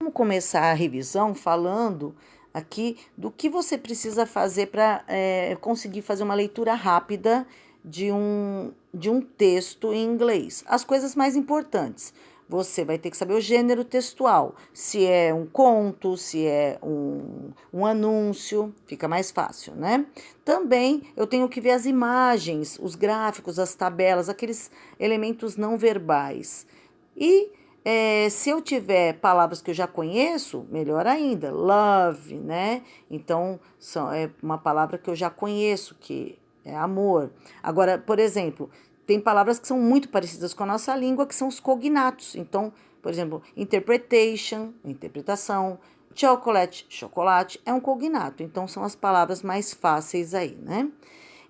Vamos começar a revisão falando aqui do que você precisa fazer para conseguir fazer uma leitura rápida de um texto em inglês. As coisas mais importantes. Você vai ter que saber o gênero textual, se é um conto, se é um anúncio, fica mais fácil, né? Também eu tenho que ver as imagens, os gráficos, as tabelas, aqueles elementos não verbais. E se eu tiver palavras que eu já conheço, melhor ainda. Love, né? Então, é uma palavra que eu já conheço, que é amor. Agora, por exemplo, tem palavras que são muito parecidas com a nossa língua, que são os cognatos. Então, por exemplo, interpretation, interpretação, chocolate, chocolate, é um cognato. Então, são as palavras mais fáceis aí, né?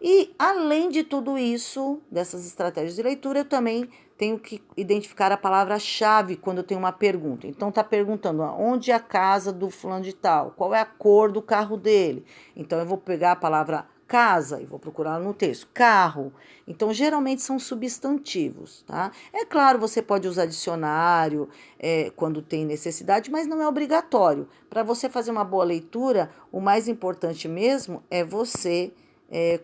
E, além de tudo isso, dessas estratégias de leitura, eu também tenho que identificar a palavra-chave quando eu tenho uma pergunta. Então, tá perguntando onde é a casa do fulano de tal, qual é a cor do carro dele. Então, eu vou pegar a palavra casa e vou procurar no texto. Carro. Então, geralmente são substantivos, tá? É claro, você pode usar dicionário quando tem necessidade, mas não é obrigatório. Para você fazer uma boa leitura, o mais importante mesmo é você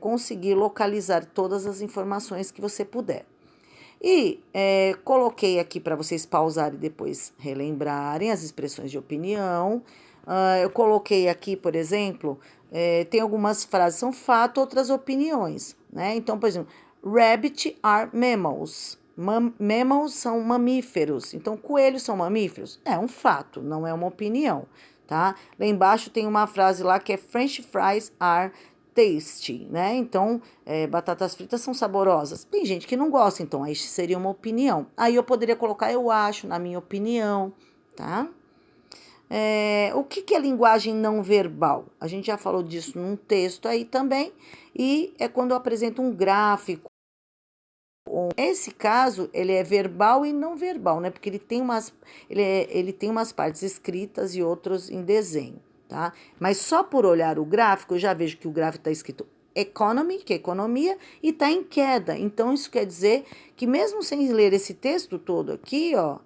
conseguir localizar todas as informações que você puder. E coloquei aqui para vocês pausarem e depois relembrarem as expressões de opinião. Eu coloquei aqui, por exemplo, tem algumas frases são fato, outras opiniões, né? Então, por exemplo, rabbit are mammals. Mammals são mamíferos. Então, coelhos são mamíferos? É um fato, não é uma opinião, tá? Lá embaixo tem uma frase lá que é French fries are tasty, né? Então, batatas fritas são saborosas. Tem gente que não gosta, então aí seria uma opinião. Aí eu poderia colocar eu acho, na minha opinião, tá? O que é linguagem não verbal? A gente já falou disso num texto aí também, e é quando eu apresento um gráfico. Esse caso, ele é verbal e não verbal, né? Porque ele tem umas partes escritas e outros em desenho, tá? Mas só por olhar o gráfico, eu já vejo que o gráfico está escrito economy, que é economia, e está em queda. Então, isso quer dizer que mesmo sem ler esse texto todo aqui, ó,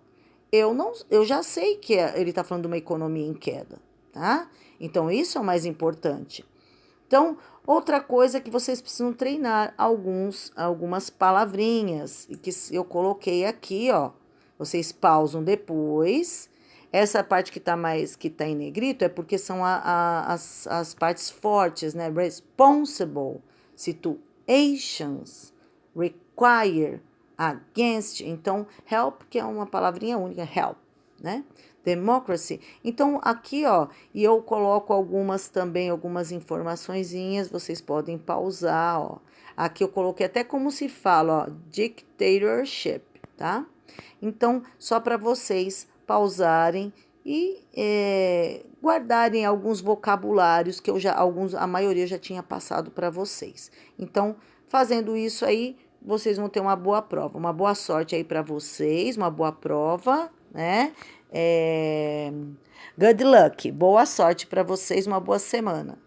eu já sei que ele está falando de uma economia em queda, tá? Então, isso é o mais importante. Então, outra coisa que vocês precisam treinar algumas palavrinhas que eu coloquei aqui, ó. Vocês pausam depois. Essa parte que tá em negrito é porque são as partes fortes, né? Responsible, situations, require, against. Então, help, que é uma palavrinha única, help, né? Democracy. Então, aqui, ó, e eu coloco algumas informaçõezinhas, vocês podem pausar, ó. Aqui eu coloquei até como se fala, ó, dictatorship, tá? Então, só para vocês pausarem e guardarem alguns vocabulários que a maioria eu já tinha passado para vocês. Então, fazendo isso aí, vocês vão ter uma boa prova. Uma boa sorte aí para vocês, uma boa prova, né? Good luck, boa sorte para vocês, uma boa semana.